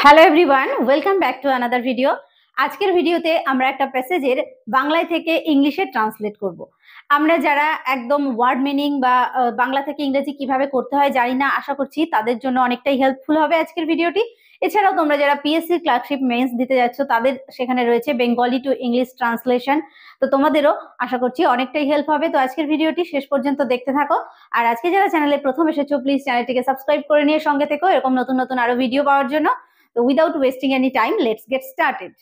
Hello everyone, welcome back to another video. আজকের ভিডিওতে আমরা একটা প্যাসেজের বাংলায় থেকে ইংলিশে ট্রান্সলেট করব। আমরা যারা একদম ওয়ার্ড মিনিং বা বাংলা থেকে ইংরেজি কিভাবে করতে হয় জানি না, আশা করছি তাদের জন্য অনেকটাই হেল্পফুল হবে আজকের ভিডিওটি। এছাড়াও তোমরা যারা পিএসসি ক্লার্কশিপ মেন্স দিতে যাচ্ছ তাদের সেখানে রয়েছে বেঙ্গলি টু ইংলিশ ট্রান্সলেশন, তো তোমাদেরও আশা করছি অনেকটাই হেল্প হবে। তো আজকের ভিডিওটি শেষ পর্যন্ত দেখতে থাকো। আর আজকে যারা চ্যানেলে প্রথম এসেছো প্লিজ চ্যানেলটিকে সাবস্ক্রাইব করে নিয়ে সঙ্গে থেকো এরকম নতুন নতুন আরো ভিডিও পাওয়ার জন্য। তো without wasting any time let's get started.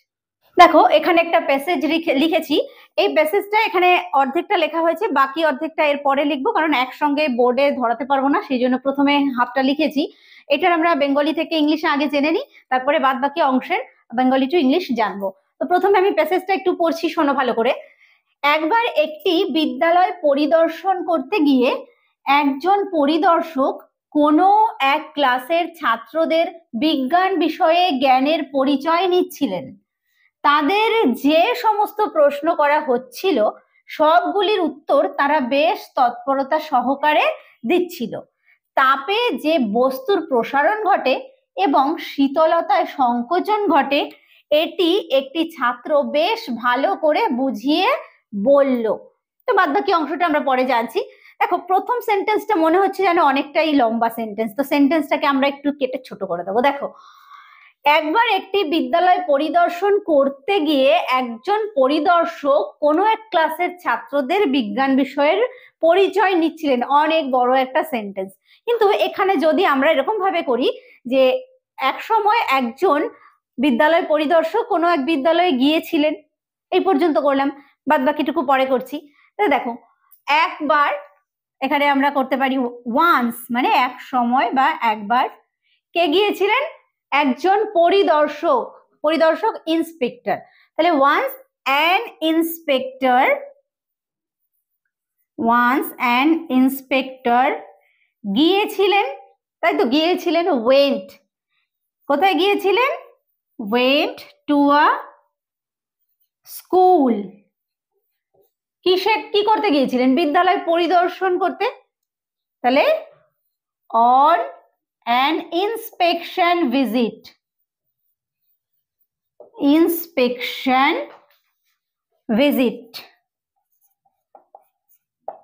দেখো এখানে একটা প্যাসেজ লিখেছি। এই প্যাসেজটা এখানে অর্ধেকটা লেখা হয়েছে, বাকি অর্ধেকটা এর পরে লিখবো, কারণ একসঙ্গে বোর্ডে ধরাতে পারবো না, সেই জন্য প্রথমে হাফটা লিখেছি। এটার আমরা বেঙ্গলি থেকে ইংলিশে আগে জেনে নিই, তারপরে বাদ বাকি অংশের বেঙ্গলি টু ইংলিশ জানবো। তো প্রথমে আমি প্যাসেজটা একটু পড়ছি, শোনো ভালো করে। একবার একটি বিদ্যালয় পরিদর্শন করতে গিয়ে একজন পরিদর্শক কোনো এক ক্লাসের ছাত্রদের বিজ্ঞান বিষয়ে জ্ঞানের পরিচয় নিচ্ছিলেন। তাদের যে সমস্ত প্রশ্ন করা হচ্ছিল সবগুলির উত্তর তারা বেশ তৎপরতা সহকারে দিচ্ছিল। তাপে যে বস্তুর প্রসারণ ঘটে এবং শীতলতায় সংকোচন ঘটে এটি একটি ছাত্র বেশ ভালো করে বুঝিয়ে বলল। তো বাদ বাকি অংশটা আমরা পরে জানছি। দেখো প্রথম সেন্টেন্সটা মনে হচ্ছে যেন অনেকটাই লম্বা সেন্টেন্স, তো সেন্টেন্সটাকে আমরা একটু কেটে ছোট করে দেবো। দেখো, একবার একটি বিদ্যালয় পরিদর্শন করতে গিয়ে একজন পরিদর্শক কোনো এক ক্লাসের ছাত্রদের বিজ্ঞান বিষয়ের পরিচয় নিচ্ছিলেন। অনেক বড় একটা সেন্টেন্স, কিন্তু এখানে যদি আমরা এরকম ভাবে করি যে এক সময় একজন বিদ্যালয় পরিদর্শক কোনো এক বিদ্যালয়ে গিয়েছিলেন, এই পর্যন্ত করলাম, বাদ বাকিটুকু পরে করছি। দেখো একবার এখানে আমরা করতে পারি ওয়ান্স, মানে এক সময় বা একবার। কে গিয়েছিলেন? একজন পরিদর্শক, পরিদর্শক ইন্সপেক্টর। তাহলে once an inspector, once an inspector গিয়েছিলেন, তাই তো গিয়েছিলেন, ওয়েন্ট। কোথায় গিয়েছিলেন? Went to a school. কি করতে গিয়েছিলেন? বিদ্যালয় পরিদর্শন করতে। তাহলে অন an inspection visit, inspection visit,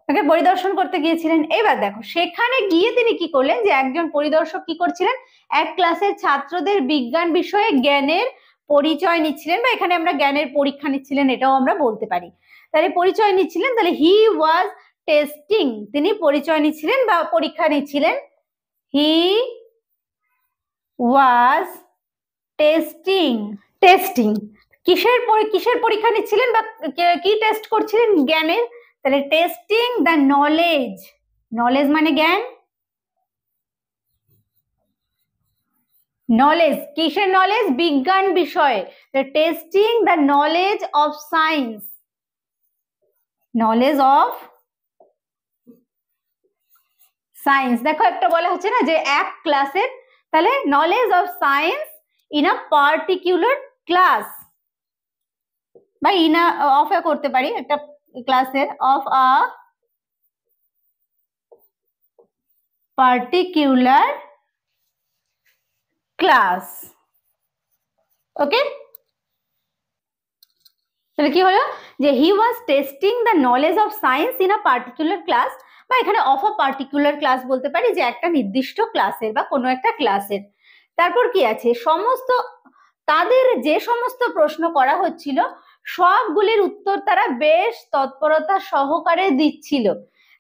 okay পরিদর্শন করতে গিয়েছিলেন। এবার দেখো সেখানে গিয়ে তিনি কি করলেন, যে একজন পরিদর্শক কি করছিলেন, এক ক্লাসের ছাত্রদের বিজ্ঞান বিষয়ে জ্ঞানের পরিচয় নিচ্ছিলেন, বা এখানে আমরা জ্ঞানের পরীক্ষা নিচ্ছিলেন এটাও আমরা বলতে পারি। তাহলে পরিচয় নিচ্ছিলেন, তাহলে হি ওয়াজ টেস্টিং, তিনি পরিচয় নিচ্ছিলেন বা পরীক্ষা নিচ্ছিলেন। হি was testing, testing কিসের পরীক্ষা নিচ্ছিলেন বা কি টেস্ট করছিলেন? জ্ঞানের। তাহলে টেস্টিং দ্য নলেজ, নলেজ মানে জ্ঞান, নলেজ কিসের নলেজ? বিজ্ঞান বিষয়ে। Testing the knowledge of science, knowledge of science. দেখো একটা বলা হচ্ছে না যে এক ক্লাসের, তাহলে knowledge of science in a particular class, বা ইন আ অফ এ করতে পারি, একটা ক্লাসের of a particular class. Okay, তাহলে কি হলো যে he was testing the knowledge of science in a particular class, বা এখানে অফ আ পার্টিকুলার ক্লাস বলতে পারি, যে একটা নির্দিষ্ট ক্লাসের বা কোনো একটা ক্লাসের। তারপর কি আছে? সমস্ত তাদের যে সমস্ত প্রশ্ন করা হচ্ছিল সবগুলির উত্তর তারা বেশ তৎপরতা সহকারে দিচ্ছিল।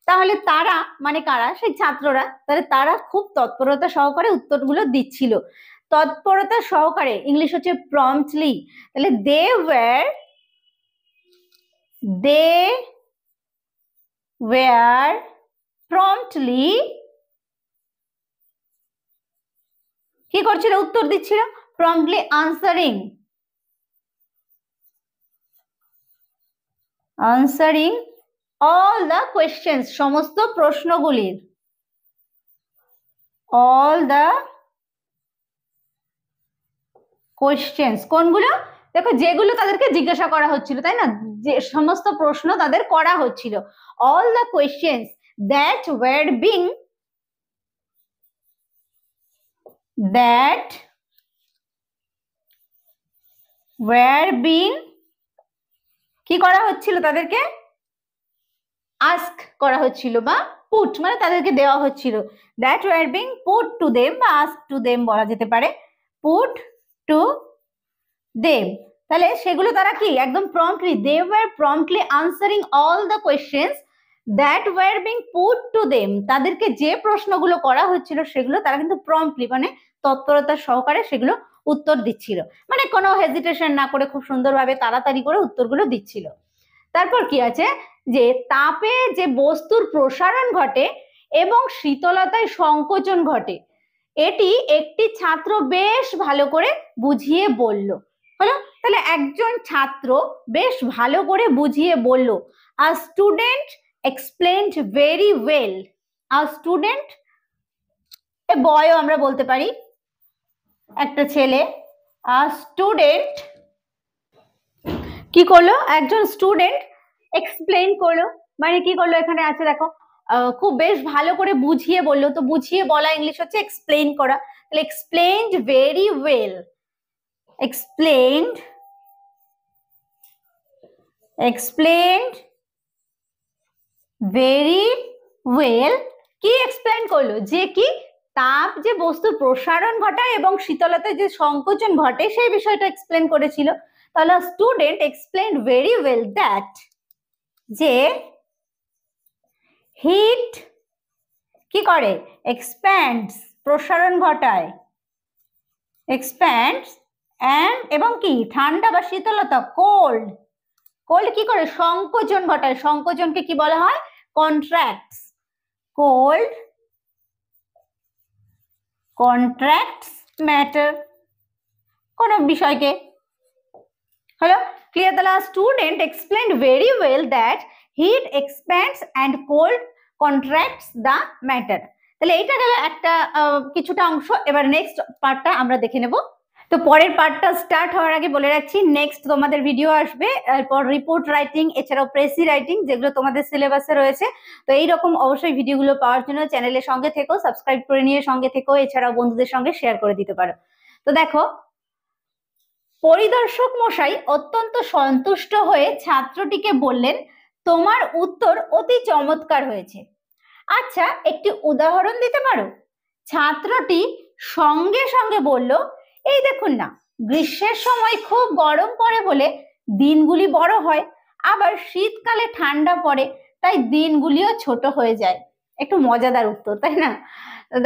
তাহলে তারা মানে কারা? সেই ছাত্ররা। তাহলে তারা খুব তৎপরতা সহকারে উত্তরগুলো দিচ্ছিল। তৎপরতা সহকারে ইংলিশ হচ্ছে প্রম্পটলি। তাহলে they were promptly কি করছিল? উত্তর দিচ্ছিল। promptly answering all the questions, সমস্ত প্রশ্নগুলির, all the questions কোনগুলো? দেখো যেগুলো তাদেরকে জিজ্ঞাসা করা হচ্ছিল, তাই না? যে সমস্ত প্রশ্ন তাদের করা হচ্ছিল, all the questions that were being were being কি করা হচ্ছিল, তাদেরকে আস্ক করা হচ্ছিল বা পুট মানে তাদেরকে দেওয়া হচ্ছিল, that were being put to them বা আস্ক টু দেম বলা যেতে পারে, পুট টু দেম। তাহলে সেগুলো তারা কি একদম promptly, they were promptly answering all the questions that were being put to them, তাদেরকে যে প্রশ্নগুলো করা হচ্ছিল সেগুলো তারা কিন্তু প্রম্পটলি মানে তৎপরতা সহকারে সেগুলো উত্তর দিচ্ছিল, মানে কোনো হেজিটেশন না করে খুব সুন্দরভাবে তাড়াতাড়ি করে উত্তরগুলো দিচ্ছিল। তারপর কি আছে, যে তাপে যে বস্তুর প্রসারণ ঘটে এবং শীতলতায় সংকোচন ঘটে, এটি একটি ছাত্র বেশ ভালো করে বুঝিয়ে বলল। হলো, তাহলে একজন ছাত্র বেশ ভালো করে বুঝিয়ে বলল। A student explained very well. A student, a বয়ও আমরা বলতে পারি, একটা ছেলে। আ স্টুডেন্ট কি করলো, একজন স্টুডেন্ট এক্সপ্লেইন করলো, মানে কি করলো, এখানে আছে দেখো খুব বেশ ভালো করে বুঝিয়ে বললো, তো বুঝিয়ে বলা ইংলিশ হচ্ছে এক্সপ্লেইন করা, তাহলে explained very well, explained very well, কি এক্সপ্লেইন করলো, যে কি তাপ যে বস্তুর প্রসারণ ঘটায় এবং শীতলতায় যে সংকোচন ঘটে সেই বিষয়টা এক্সপ্লেইন করেছিল। তাহলে student explained very well that, যে হিট কি করে, এক্সপ্যান্ডস প্রসারণ ঘটায়, এক্সপ্যান্ডস অ্যান্ড এবং কি ঠান্ডা বা শীতলতা কোল্ড, কোল্ড কি করে সংকোচন ঘটায়, সংকোচনকে কি বলা হয়, কন্ট্রাক্টস, কোল্ড কন্ট্রাক্টস ম্যাটার, কোন বিষয়কে। হলো ক্লিয়ার? তাহলে student explained very well that heat expands and cold contracts the matter. তাহলে এইটা গেল একটা কিছুটা অংশ। এবার নেক্সট পার্টটা আমরা দেখে নেব। তো পরের পার্টটা স্টার্ট হওয়ার আগে বলে রাখছি, নেক্সট তোমাদের ভিডিও আসবে, এরপর রিপোর্ট রাইটিং, এছাড়াও প্রেসি রাইটিং, যেগুলো তোমাদের সিলেবাসে রয়েছে। তো এইরকম অবশ্যই ভিডিওগুলো পাওয়ার জন্য চ্যানেলের সঙ্গে থেকো, সাবস্ক্রাইব করে নিয়ে সঙ্গে থেকো, এছাড়াও বন্ধুদের সঙ্গে শেয়ার করে দিতে পারো। তো দেখো, পরিদর্শক মশাই অত্যন্ত সন্তুষ্ট হয়ে ছাত্রটিকে বললেন, তোমার উত্তর অতি চমৎকার হয়েছে। আচ্ছা, একটি উদাহরণ দিতে পারো? ছাত্রটি সঙ্গে সঙ্গে বলল, এই দেখুন না, গ্রীষ্মের সময় খুব গরম পড়ে বলে দিনগুলি বড় হয়, আবার শীতকালে ঠান্ডা পড়ে তাই দিনগুলিও ছোট হয়ে যায়। একটু মজাদার উত্তর, তাই না?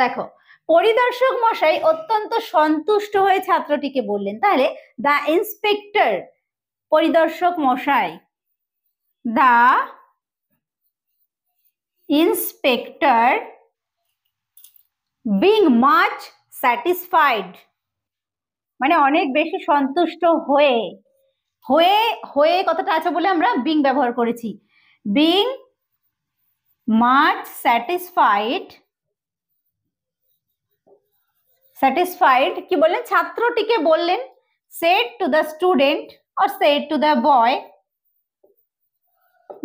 দেখো, পরিদর্শক মশাই অত্যন্ত সন্তুষ্ট হয়ে ছাত্রটিকে বললেন, তাহলে দা ইন্সপেক্টর, পরিদর্শক মশাই, দা ইন্সপেক্টর being much satisfied, মানে অনেক বেশি সন্তুষ্ট হয়ে, হয়ে হয়ে কথাটা আছে বলে আমরা বিং ব্যবহার করেছি, being much satisfied, satisfied কি বললেন, ছাত্রটিকে বললেন, said to the student or said to the boy,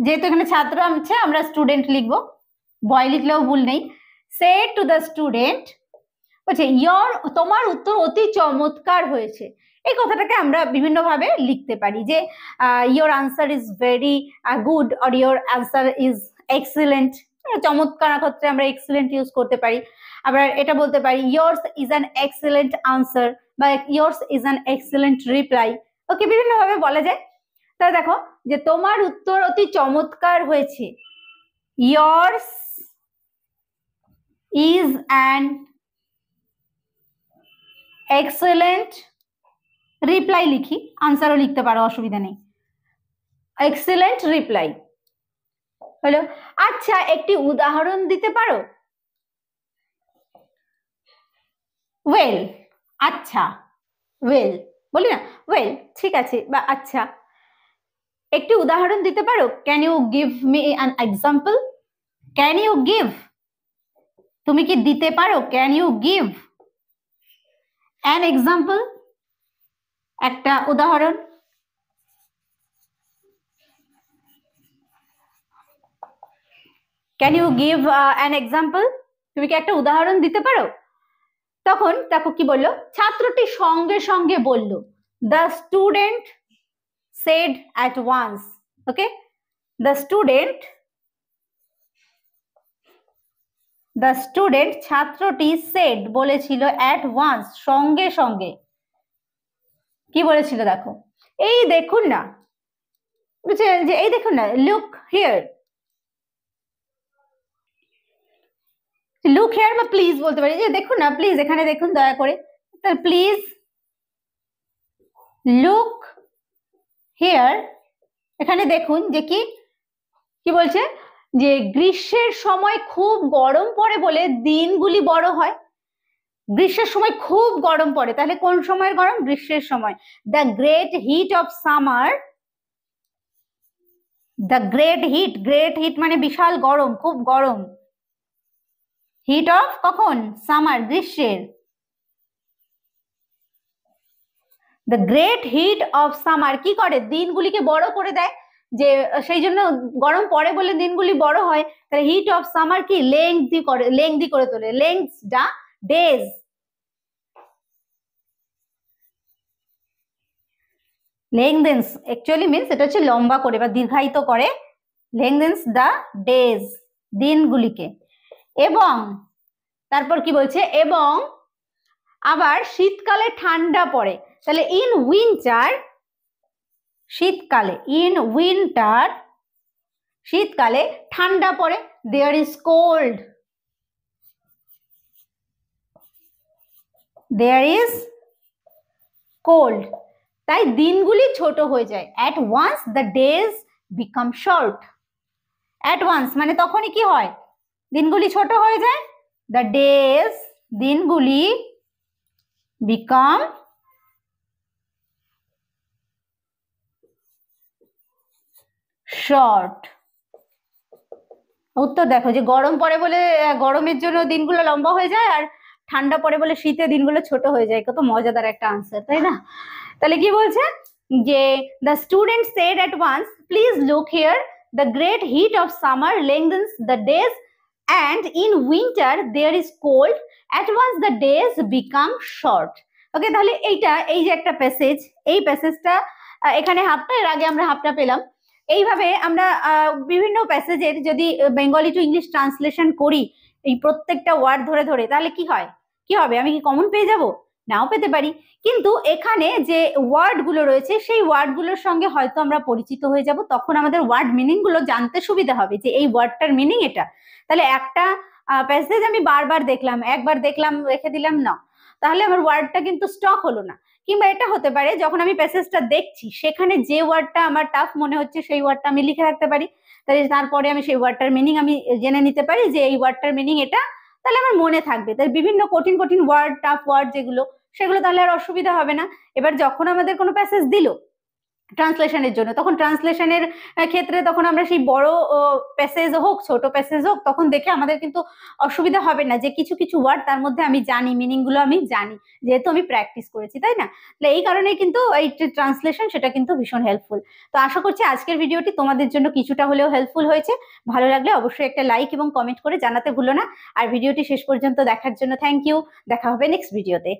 যেহেতু এখানে ছাত্র আছে আমরা স্টুডেন্ট লিখবো, বয় লিখলেও ভুল নেই, said to the student, বলছে তোমার উত্তর অতি চমৎকার হয়েছে। এই কথাটাকে আমরা বিভিন্ন ভাবে লিখতে পারি, যে your answer is very good or your answer is excellent. চমৎকার ক্ষেত্রে আমরা এক্সিলেন্ট ইউজ করতে পারি। আবার এটা বলতে পারি, yours is an excellent answer বা yours is an excellent reply. Okay, বিভিন্ন ভাবে বলা যায়। তাহলে দেখো, যে তোমার উত্তর অতি চমৎকার হয়েছে, yours is an excellent reply লিখি, আনসারও লিখতে পারো, অসুবিধা নেই, এক্সেলেন্ট রিপ্লাই হলো। আচ্ছা, একটি উদাহরণ দিতে পারো? ওয়েল, আচ্ছা, ওয়েল বলি না, ওয়েল ঠিক আছে, বা আচ্ছা, একটি উদাহরণ দিতে পারো? Can you give me an example? Can you give, তুমি কি দিতে পারো? Can you give an example, একটা উদাহরণ। Can you give an example, তুমি কি একটা উদাহরণ দিতে পারো? তখন দেখো কি বললো, ছাত্রটি সঙ্গে সঙ্গে বলল, the student said at once. Okay, the student ছাত্রটি said বলেছিল at once, সঙ্গে সঙ্গে। কি বলেছিল দেখো, এই দেখুন না, যে এই দেখুন না, look here, look here বা প্লিজ বলতে পারি, যে দেখুন না প্লিজ, এখানে দেখুন দয়া করে, তাহলে প্লিজ look here, এখানে দেখুন যে কি বলছে, যে গ্রীষ্মের সময় খুব গরম পড়ে বলে দিনগুলি বড় হয়। গ্রীষ্মের সময় খুব গরম পড়ে, তাহলে কোন সময়ের গরম? গ্রীষ্মের সময়। The great heat of summer, the great heat মানে বিশাল গরম, খুব গরম। হিট অফ কখন? সামার, গ্রীষ্মের। The great heat of summer কি করে? দিনগুলিকে বড় করে দেয়, যে সেই জন্য গরম পড়ে বলে দিনগুলি বড় হয়। তাহলে হিট অফ সামার কি? লেংদি করে তোলে, লেংথস দা ডেজ। লেংথেন্স অ্যাকচুয়ালি মিন্স এটা হচ্ছে লম্বা করে বা দীর্ঘায়িত করে, লেংথেন্স দা ডেজ, দিনগুলিকে। এবং তারপর কি বলছে? এবং আবার শীতকালে ঠান্ডা পড়ে, তাহলে ইন উইন্টার, শীতকালে, ইন উইন্টার, শীতকালে ঠান্ডা পড়ে, there is cold, there is cold. তাই দিনগুলি ছোট হয়ে যায়। At once the days become short, at once মানে তখনই কি হয়? দিনগুলি ছোট হয়ে যায়। দ্য ডেজ, দিনগুলি, বিকাম শর্ট। উত্তর দেখো, যে গরম পড়ে বলে গরমের জন্য দিনগুলো লম্বা হয়ে যায়, আর ঠান্ডা পড়ে বলে শীতে দিনগুলো ছোট হয়ে যায়। কত মজাদার একটা আনসার, তাই না? তাহলে কি বলছে? যে the student said at once, please look here, the great heat of summer lengthens the days, and in winter there is cold, at once the days become short. ওকে, তাহলে এইটা, এই যে একটা প্যাসেজ, এই প্যাসেজটা এখানে হাফটা, এর আগে আমরা হাফটা পেলাম। এইভাবে আমরা বিভিন্ন প্যাসেজের যদি বেঙ্গলি টু ইংলিশ ট্রান্সলেশন করি, এই প্রত্যেকটা ওয়ার্ড ধরে ধরে, তাহলে কি হয়, কি হবে? আমি কি কমন পেয়ে যাব? নাও পেতে পারি, কিন্তু এখানে যে ওয়ার্ড গুলো রয়েছে সেই ওয়ার্ড গুলোর সঙ্গে হয়তো আমরা পরিচিত হয়ে যাব, তখন আমাদের ওয়ার্ড মিনিং গুলো জানতে সুবিধা হবে, যে এই ওয়ার্ডটার মিনিং এটা। তাহলে একটা প্যাসেজ আমি বারবার দেখলাম, একবার দেখলাম রেখে দিলাম না, তাহলে আমার ওয়ার্ডটা কিন্তু স্টক হলো না। কিংবা এটা হতে পারে, যখন আমি প্যাসেজটা দেখছি সেখানে যে ওয়ার্ডটা আমার টাফ মনে হচ্ছে সেই ওয়ার্ডটা আমি লিখে রাখতে পারি, তাহলে তারপরে আমি সেই ওয়ার্ডটার মিনিং আমি জেনে নিতে পারি যে এই ওয়ার্ডটার মিনিং এটা, তাহলে আমার মনে থাকবে। তাই বিভিন্ন কঠিন কঠিন ওয়ার্ড, টাফ ওয়ার্ড যেগুলো, সেগুলো তাহলে আর অসুবিধা হবে না। এবার যখন আমাদের কোনো প্যাসেজ দিল ট্রান্সলেশনের জন্য, তখন ট্রান্সলেশনের ক্ষেত্রে তখন আমরা সেই বড় প্যাসেজ হোক ছোট প্যাসেজ হোক, তখন দেখে আমাদের কিন্তু অসুবিধা হবে না, যে কিছু কিছু ওয়ার্ড তার মধ্যে আমি জানি, মিনিং গুলো আমি জানি, যেহেতু আমি প্র্যাকটিস করেছি, তাই না? তাহলে এই কারণে কিন্তু এই ট্রান্সলেশন সেটা কিন্তু ভীষণ হেল্পফুল। তো আশা করছি আজকের ভিডিওটি তোমাদের জন্য কিছুটা হলেও হেল্পফুল হয়েছে। ভালো লাগলে অবশ্যই একটা লাইক এবং কমেন্ট করে জানাতে ভুলো না। আর ভিডিওটি শেষ পর্যন্ত দেখার জন্য থ্যাংক ইউ। দেখা হবে নেক্সট ভিডিওতে।